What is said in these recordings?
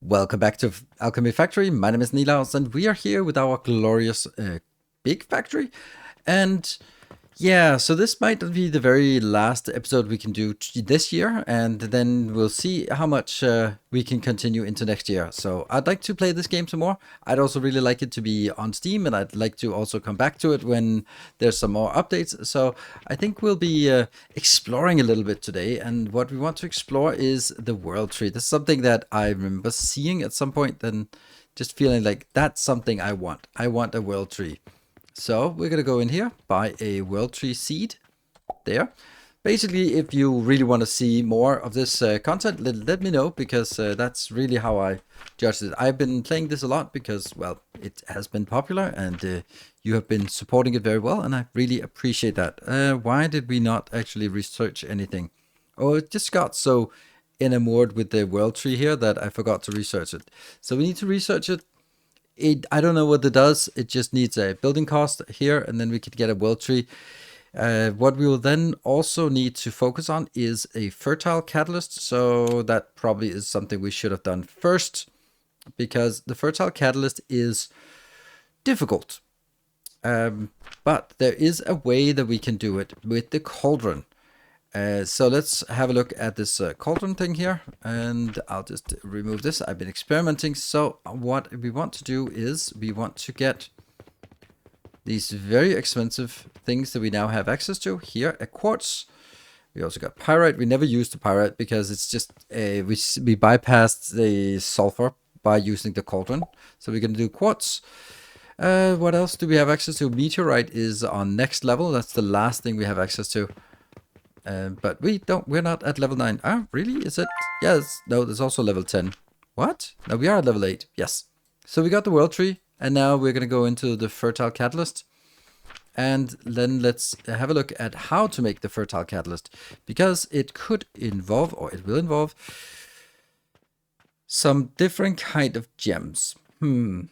Welcome back to Alchemy Factory. My name is Nilaus, and we are here with our glorious big factory. And yeah, so this might be the very last episode we can do this year, and then we'll see how much we can continue into next year. So I'd like to play this game some more. I'd also really like it to be on Steam, and I'd like to also come back to it when there's some more updates. So I think we'll be exploring a little bit today, and what we want to explore is the world tree. This is something that I remember seeing at some point, and just feeling like that's something I want. I want a world tree. So we're going to go in here, buy a world tree seed there. Basically, if you really want to see more of this content, let me know, because that's really how I judge it. I've been playing this a lot because, well, it has been popular and you have been supporting it very well, and I really appreciate that. Why did we not actually research anything? Oh, it just got so enamored with the world tree here that I forgot to research it. So we need to research it. I don't know what it does. It just needs a building cost here, and then we could get a world tree. What we will then also need to focus on is a fertile catalyst. So that probably is something we should have done first, because the fertile catalyst is difficult. But there is a way that we can do it with the cauldron. So let's have a look at this cauldron thing here, and I'll just remove this. I've been experimenting. So what we want to do is we want to get these very expensive things that we now have access to here, a quartz. We also got pyrite. We never used the pyrite because it's just we bypassed the sulfur by using the cauldron. So we're going to do quartz. What else do we have access to? Meteorite is on next level. That's the last thing we have access to. But we're not at level 9. Ah, really? Is it? Yes. No, there's also level 10. What? No, we are at level 8. Yes. So we got the world tree, and now we're going to go into the fertile catalyst. And then let's have a look at how to make the fertile catalyst, because it could involve, or it will involve, some different kind of gems. And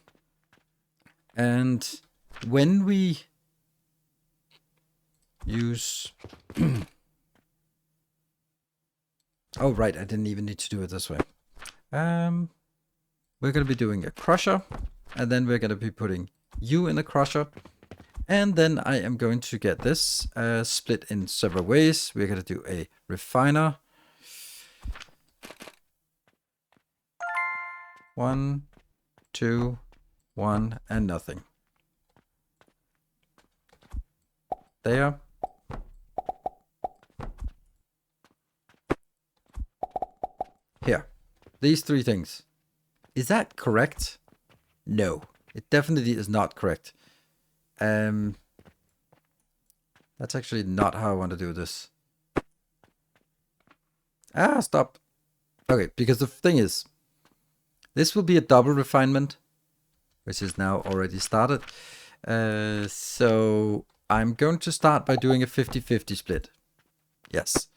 when we use... Oh, right, I didn't even need to do it this way. We're going to be doing a crusher, and then we're going to be putting you in the crusher. And then I am going to get this split in several ways. We're going to do a refiner. 1, 2, 1, and nothing. There. Here, these 3 things. Is that correct? No, it definitely is not correct. That's actually not how I want to do this. Ah, stop. Okay, because the thing is, this will be a double refinement, which is now already started. So I'm going to start by doing a 50-50 split. Yes.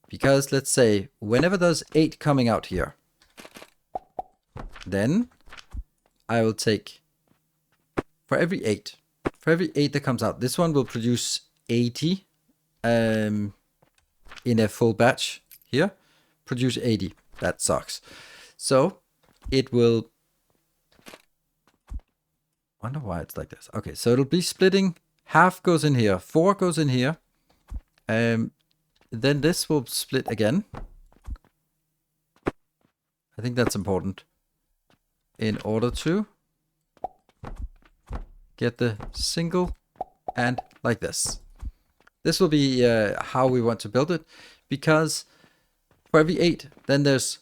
Because let's say whenever there's 8 coming out here, then I will take for every 8 that comes out, this one will produce 80 in a full batch here, produce 80. That sucks. So it will, wonder why it's like this. Okay, so it'll be splitting. Half goes in here, 4 goes in here. Then this will split again. I think that's important in order to get the single and like this. This will be how we want to build it, because for every 8, then there's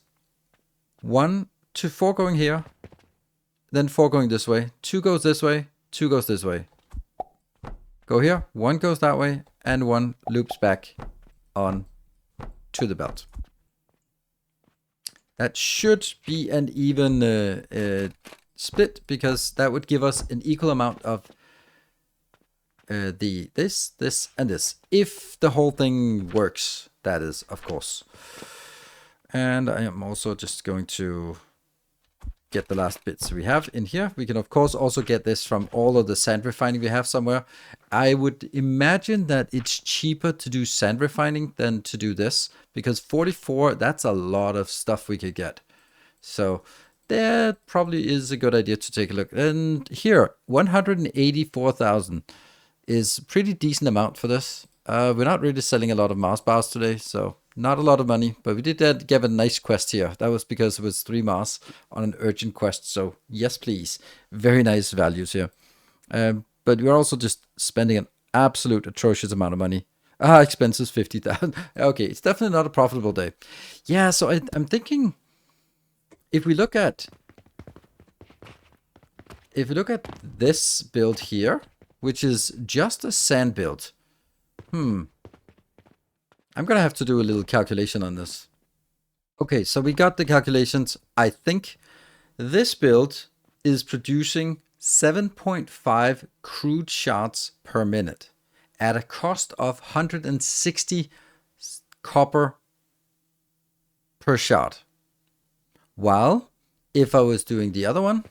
1 to 4 going here, then 4 going this way, 2 goes this way, 2 goes this way. Go here, 1 goes that way, and 1 loops back on to the belt. That should be an even split, because that would give us an equal amount of this, and this. If the whole thing works, that is, of course. And I am also just going to get the last bits we have in here. We can of course also get this from all of the sand refining we have somewhere. I would imagine that it's cheaper to do sand refining than to do this, because 44, that's a lot of stuff we could get. So that probably is a good idea to take a look. And here, 184,000 is a pretty decent amount for this. We're not really selling a lot of Mars bars today, so not a lot of money, but we did get a nice quest here. That was because it was 3 Mars on an urgent quest, so yes please. Very nice values here. But we're also just spending an absolute atrocious amount of money. Expenses 50,000. Okay, it's definitely not a profitable day. Yeah, so I'm thinking if we look at this build here, which is just a sand build. I'm gonna have to do a little calculation on this. Okay, so we got the calculations. I think this build is producing 7.5 crude shards per minute at a cost of 160 copper per shard. While if I was doing the other one,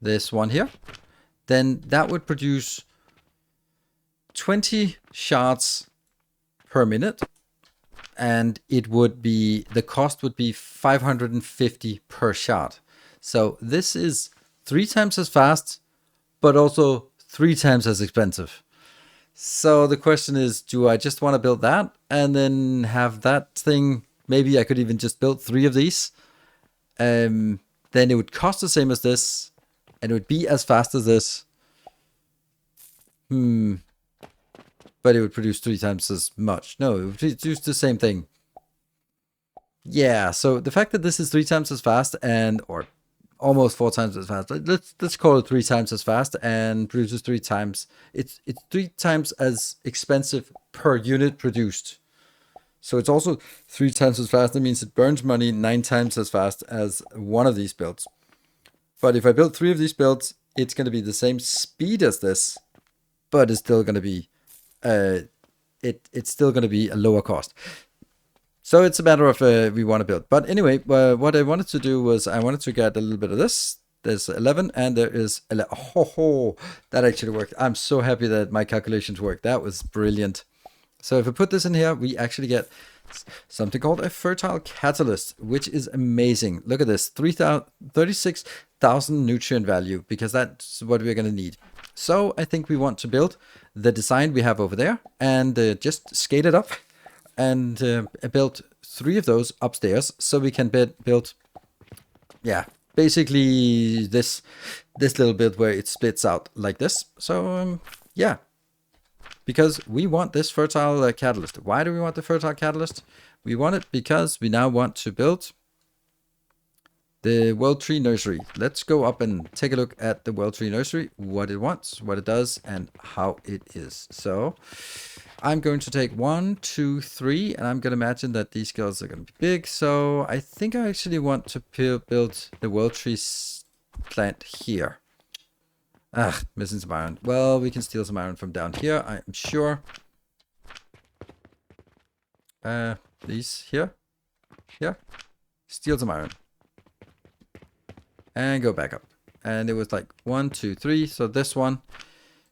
this one here, then that would produce 20 shards per minute, and it would be, the cost would be 550 per shard. So this is 3 times as fast, but also 3 times as expensive. So the question is, do I just want to build that and then have that thing? Maybe I could even just build 3 of these. Then it would cost the same as this, and it would be as fast as this. But it would produce 3 times as much. No, it would produce the same thing. Yeah, so the fact that this is 3 times as fast or almost 4 times as fast. Let's call it 3 times as fast and produces 3 times. It's 3 times as expensive per unit produced. So it's also 3 times as fast. That means it burns money 9 times as fast as one of these builds. But if I build 3 of these builds, it's going to be the same speed as this, but it's still going to be it's still going to be a lower cost. So it's a matter of we want to build. But anyway, what I wanted to do was I wanted to get a little bit of this. There's 11 and there is 11. Oh, that actually worked. I'm so happy that my calculations worked. That was brilliant. So if I put this in here, we actually get something called a fertile catalyst, which is amazing. Look at this, 36,000 nutrient value, because that's what we're going to need. So I think we want to build the design we have over there and just scale it up and build 3 of those upstairs so we can build, yeah, basically this little bit where it splits out like this. So yeah, because we want this fertile catalyst. Why do we want the fertile catalyst? We want it because we now want to build the World Tree Nursery. Let's go up and take a look at the World Tree Nursery, what it wants, what it does, and how it is. So I'm going to take 1, 2, 3, and I'm going to imagine that these girls are going to be big. So I think I actually want to build the World Tree plant here. Missing some iron. Well, we can steal some iron from down here, I'm sure. These here. Steal some iron. And go back up. And it was like 1, 2, 3. So this one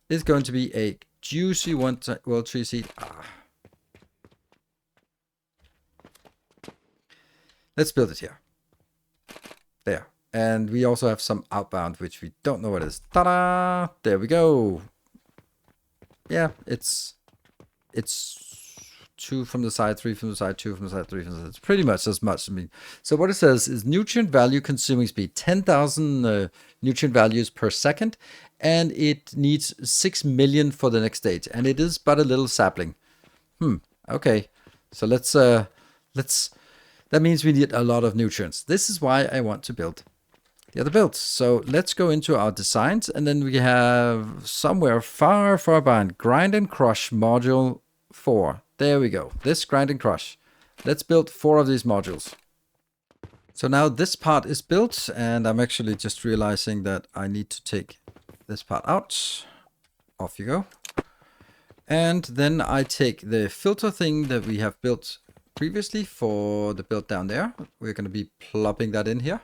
is going to be a juicy World Tree seed. Let's build it here. There. And we also have some outbound, which we don't know what it is. Ta-da! There we go. Yeah, it's 2 from the side, 3 from the side, 2 from the side, 3 from the side. It's pretty much as much. I mean, so what it says is nutrient value consuming speed, 10,000 nutrient values per second, and it needs 6 million for the next stage, and it is but a little sapling. Okay, so let's. That means we need a lot of nutrients. This is why I want to build the other builds. So let's go into our designs, and then we have somewhere far behind grind and crush module 4. There we go. This grind and crush. Let's build 4 of these modules. So now this part is built, and I'm actually just realizing that I need to take this part out. Off you go. And then I take the filter thing that we have built previously for the build down there. We're going to be plopping that in here.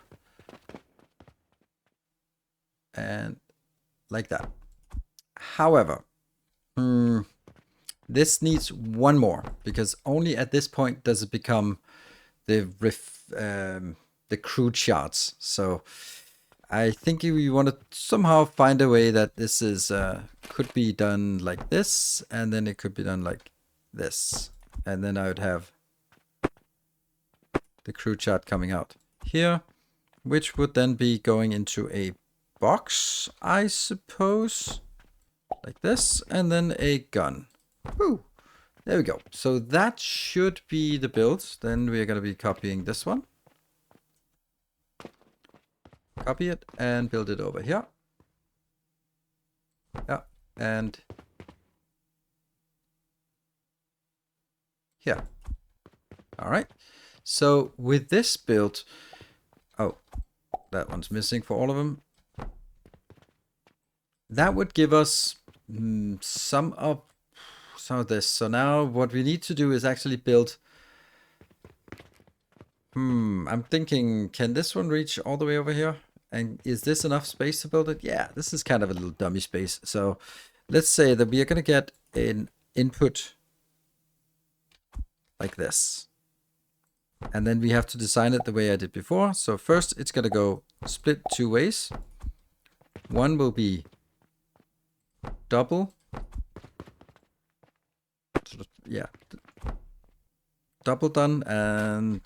And like that. However, this needs 1 more, because only at this point does it become the the crude shards. So I think we want to somehow find a way that this is could be done like this, and then it could be done like this, and then I would have the crude shard coming out here, which would then be going into a box, I suppose, like this, and then a gun. Woo! There we go. So that should be the build. Then we're going to be copying this one. Copy it and build it over here. Yeah, and here. All right. So with this build, oh, that one's missing for all of them. That would give us some of this. So now what we need to do is actually build. I'm thinking, can this one reach all the way over here? And is this enough space to build it? Yeah, this is kind of a little dummy space. So let's say that we are going to get an input like this. And then we have to design it the way I did before. So first it's going to go split two ways. One will be double. Yeah. Double done. And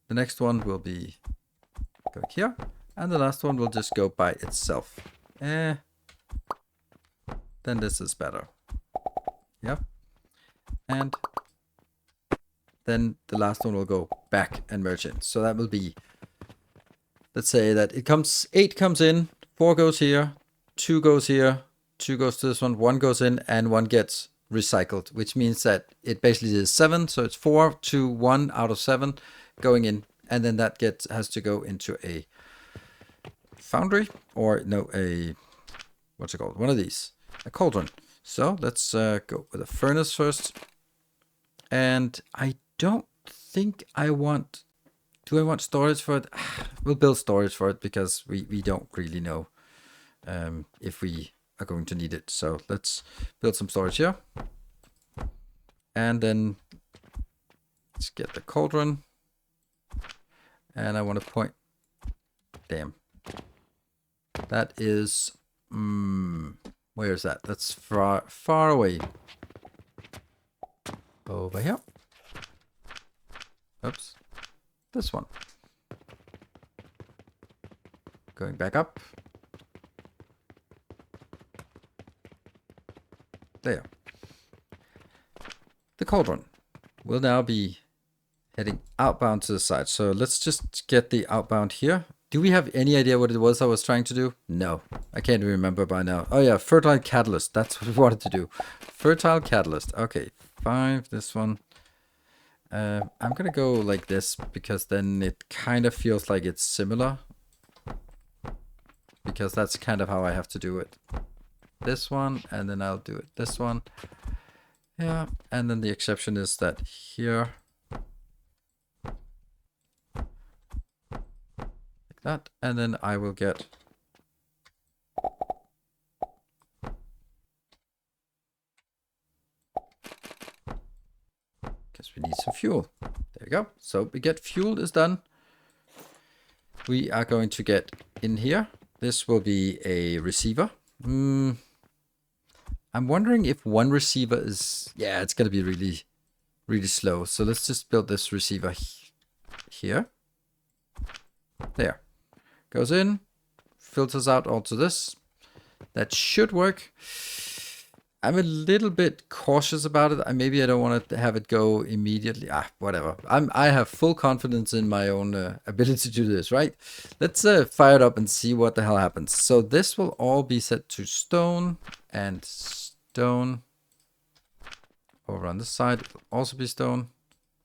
the next one will be going here. And the last one will just go by itself. Then this is better. Yep. And then the last one will go back and merge in. So that will be, let's say that it comes, 8 comes in, 4 goes here, 2 goes here, 2 goes to this one, 1 goes in, and 1 gets recycled, which means that it basically is 7. So it's 4 to 1 out of 7 going in. And then that has to go into a foundry, or no, what's it called? One of these, a cauldron. So let's go with a furnace first. And I don't think I want, do I want storage for it? We'll build storage for it because we don't really know if we are going to need it. So let's build some storage here. And then let's get the cauldron. And I want to point, damn. That is, where is that? That's far away. Over here. Oops. This one. Going back up. There. The cauldron will now be heading outbound to the side. So let's just get the outbound here. Do we have any idea what it was I was trying to do? No, I can't remember by now. Oh yeah, fertile catalyst. That's what we wanted to do. Fertile catalyst. Okay, 5, this one. I'm gonna go like this because then it kind of feels like it's similar. Because that's kind of how I have to do it. This one, and then I'll do it this one. Yeah, and then the exception is that here. That, and then I will get because we need some fuel. There we go. So we get fuel is done. We are going to get in here. This will be a receiver. I'm wondering if one receiver is, yeah, it's going to be really, really slow. So let's just build this receiver here. There. Goes in, filters out onto this. That should work. I'm a little bit cautious about it. Maybe I don't want to have it go immediately. Whatever. I have full confidence in my own ability to do this, right? Let's fire it up and see what the hell happens. So this will all be set to stone and stone. Over on this side, it will also be stone.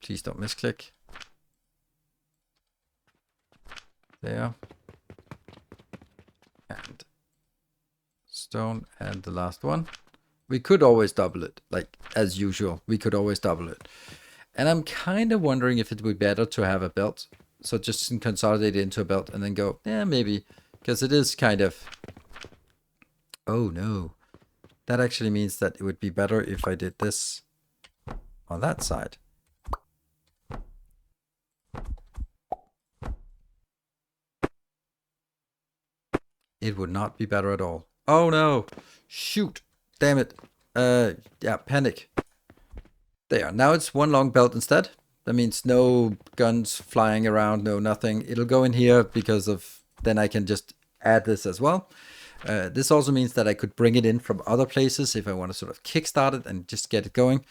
Please don't misclick. There. And stone, and the last one. We could always double it, like as usual. We could always double it. And I'm kind of wondering if it would be better to have a belt. So just consolidate it into a belt and then go, yeah, maybe. Because it is kind of, oh no. That actually means that it would be better if I did this on that side. It would not be better at all. Oh no! Shoot! Damn it! Yeah, panic. There, now it's one long belt instead. That means no guns flying around, no nothing. It'll go in here because of, then I can just add this as well. This also means that I could bring it in from other places if I want to sort of kickstart it and just get it going.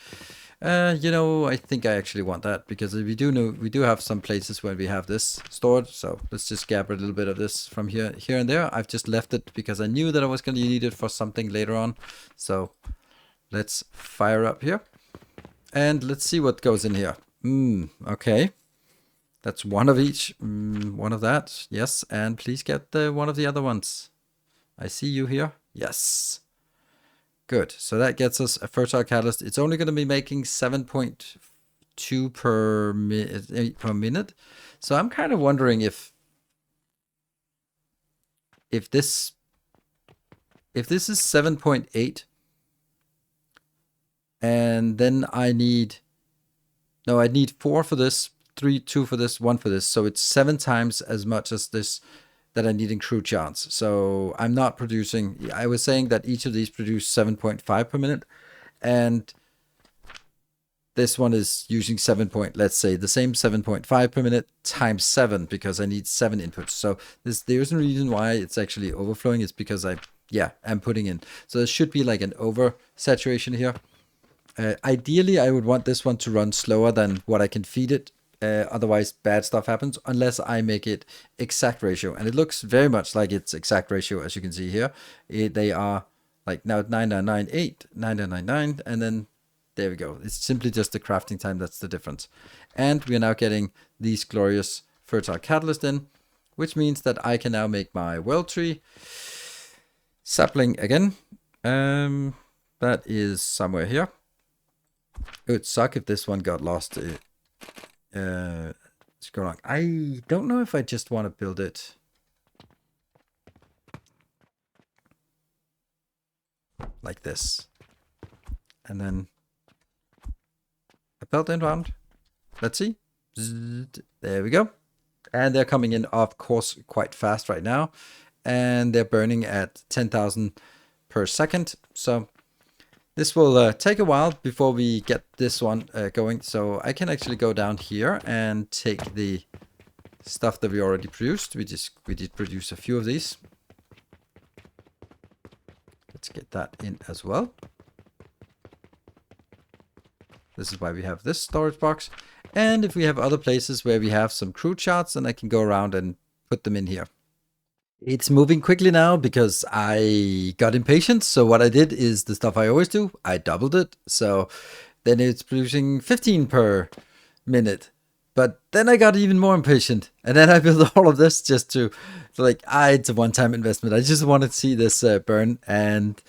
I think I actually want that, because we do have some places where we have this stored. So let's just grab a little bit of this from here and there. I've just left it because I knew that I was going to need it for something later on. So let's fire up here. And let's see what goes in here. Okay. That's one of each. One of that. Yes. And please get one of the other ones. I see you here. Yes. Good. So that gets us a fertile catalyst. It's only going to be making 7.2 per minute. So I'm kind of wondering if this is 7.8. And then I need 4 for this, 2 for this, 1 for this. So it's 7 times as much as this that I need in crude chance. So I'm not producing, I was saying that each of these produce 7.5 per minute. And this one is using let's say the same 7.5 per minute times 7, because I need 7 inputs. So there's a reason why it's actually overflowing. It's because I'm putting in. So there should be like an over saturation here. Ideally, I would want this one to run slower than what I can feed it. Otherwise, bad stuff happens unless I make it exact ratio. And it looks very much like it's exact ratio, as you can see here. They are like now 9998, 9999, and then there we go. It's simply just the crafting time that's the difference. And we are now getting these glorious fertile catalyst in, which means that I can now make my world tree sapling again. That is somewhere here. It would suck if this one got lost. Scroll on. I don't know if I just want to build it like this, and then a belt inbound. Let's see. There we go. And they're coming in, of course, quite fast right now, and they're burning at 10,000 per second. So this will take a while before we get this one going. So I can actually go down here and take the stuff that we already produced. We did produce a few of these. Let's get that in as well. This is why we have this storage box. And if we have other places where we have some crude shards, then I can go around and put them in here. It's moving quickly now because I got impatient. So what I did is the stuff I always do. I doubled it. So then it's producing 15 per minute. But then I got even more impatient. And then I built all of this just to it's a one-time investment. I just want to see this burn. And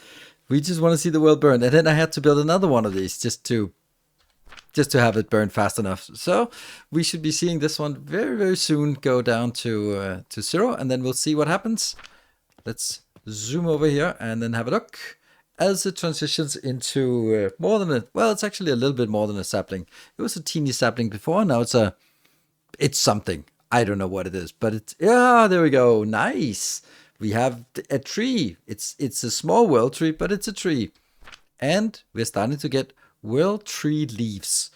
we just want to see the world burn. And then I had to build another one of these just to have it burn fast enough. So we should be seeing this one very, very soon go down to 0, and then we'll see what happens. Let's zoom over here and then have a look as it transitions into more than it's actually a little bit more than a sapling. It was a teeny sapling before. Now it's something. I don't know what it is, but there we go. Nice. We have a tree. It's a small world tree, but it's a tree. And we're starting to get world tree leaves.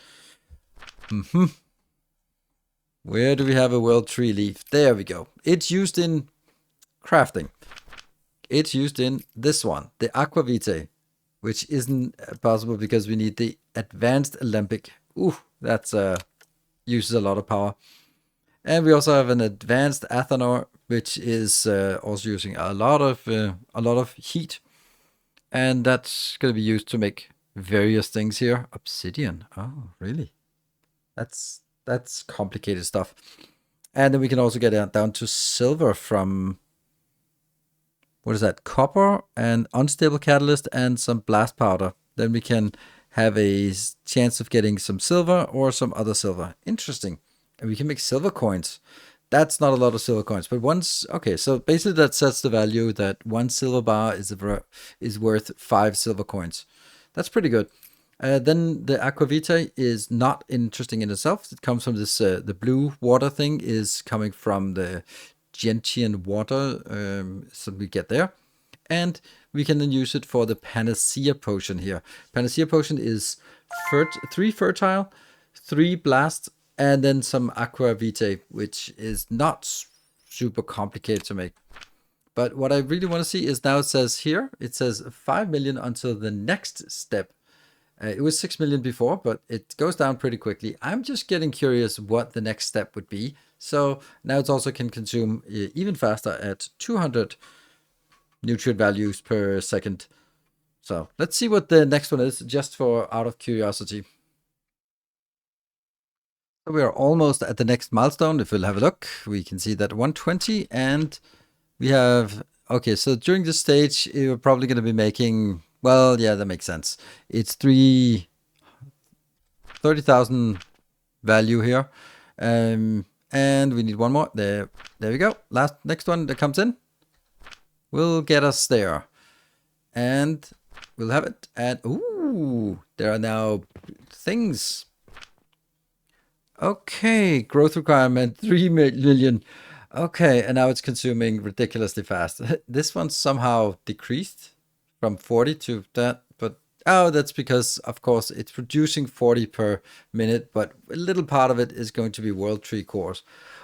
Where do we have a world tree leaf? There we go. It's used in crafting. It's used in this one, the aquavitae, which isn't possible because we need the advanced alembic. Ooh, that's uses a lot of power. And we also have an advanced athanor, which is also using a lot of heat, and that's going to be used to make various things here. Obsidian. Oh, really? That's complicated stuff. And then we can also get down to silver from, what is that? Copper and unstable catalyst and some blast powder. Then we can have a chance of getting some silver or some other silver. Interesting. And we can make silver coins. That's not a lot of silver coins, but so basically that sets the value that 1 silver bar is worth 5 silver coins. That's pretty good. Then the aquavitae is not interesting in itself. It comes from this, the blue water thing is coming from the gentian water, so we get there. And we can then use it for the panacea potion here. Panacea potion is 3 fertile, 3 blast, and then some aqua vitae, which is not super complicated to make. But what I really want to see is now it says here, it says 5 million until the next step. It was 6 million before, but it goes down pretty quickly. I'm just getting curious what the next step would be. So now it also can consume even faster at 200 nutrient values per second. So let's see what the next one is, just for out of curiosity. So we are almost at the next milestone. If we'll have a look, we can see that 120, and we have, okay, so during this stage, we're probably going to be making, well, yeah, that makes sense. It's 30,000 value here. And we need one more. There we go. Next one that comes in will get us there. And we'll have it. And, ooh, there are now things. Okay, growth requirement, 3 million. Okay, and now it's consuming ridiculously fast. This one somehow decreased from 40 to that, but oh, that's because, of course, it's producing 40 per minute, but a little part of it is going to be world tree cores.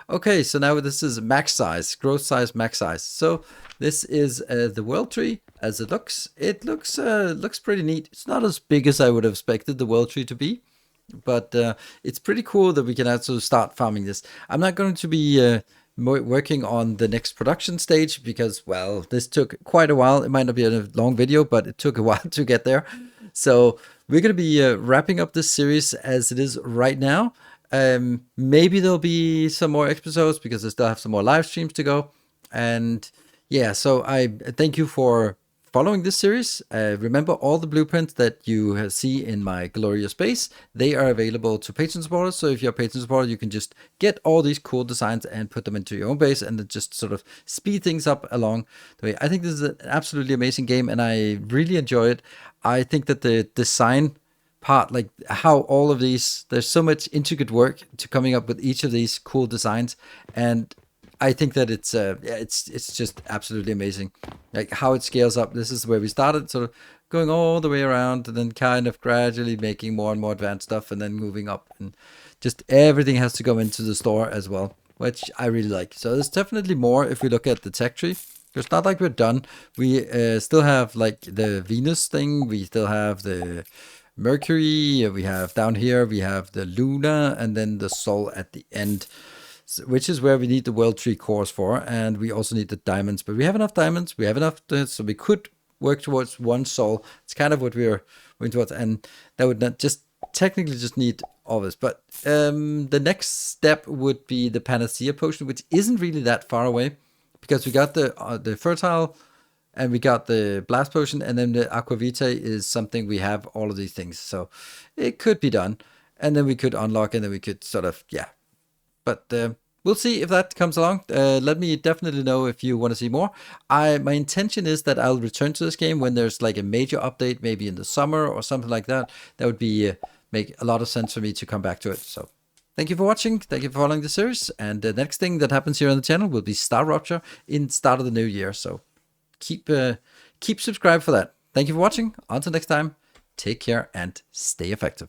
Okay, so now this is max size, growth size, max size. So this is the world tree as it looks. It looks pretty neat. It's not as big as I would have expected the world tree to be, but it's pretty cool that we can also start farming this. I'm not going to be working on the next production stage because, well, this took quite a while. It might not be a long video, but it took a while to get there. So we're going to be wrapping up this series as it is right now. Maybe there'll be some more episodes because I still have some more live streams to go. And yeah, so I thank you for following this series. Remember, all the blueprints that you see in my glorious base, they are available to patron supporters. So if you're a patron supporter, you can just get all these cool designs and put them into your own base and then just sort of speed things up along the way. I think this is an absolutely amazing game and I really enjoy it. I think that the design part, like how all of these, there's so much intricate work to coming up with each of these cool designs, and I think that it's just absolutely amazing, like how it scales up. This is where we started, sort of going all the way around and then kind of gradually making more and more advanced stuff and then moving up, and just everything has to go into the store as well, which I really like. So there's definitely more if we look at the tech tree. It's not like we're done. We still have like the Venus thing. We still have the Mercury. We have down here, we have the Luna and then the Sol at the end, which is where we need the world tree cores for. And we also need the diamonds, but we have enough diamonds. We have enough, so we could work towards one Sol. It's kind of what we're going towards. And that would not just technically just need all this. But the next step would be the Panacea potion, which isn't really that far away, because we got the fertile and we got the blast potion, and then the aqua vitae is something we have all of these things. So it could be done, and then we could unlock, and then we could sort of, yeah. But we'll see if that comes along. Let me definitely know if you want to see more. My intention is that I'll return to this game when there's like a major update, maybe in the summer or something like that. That would be make a lot of sense for me to come back to it. So thank you for watching. Thank you for following the series. And the next thing that happens here on the channel will be Star Rupture in start of the new year. So keep subscribed for that. Thank you for watching. Until next time, take care and stay effective.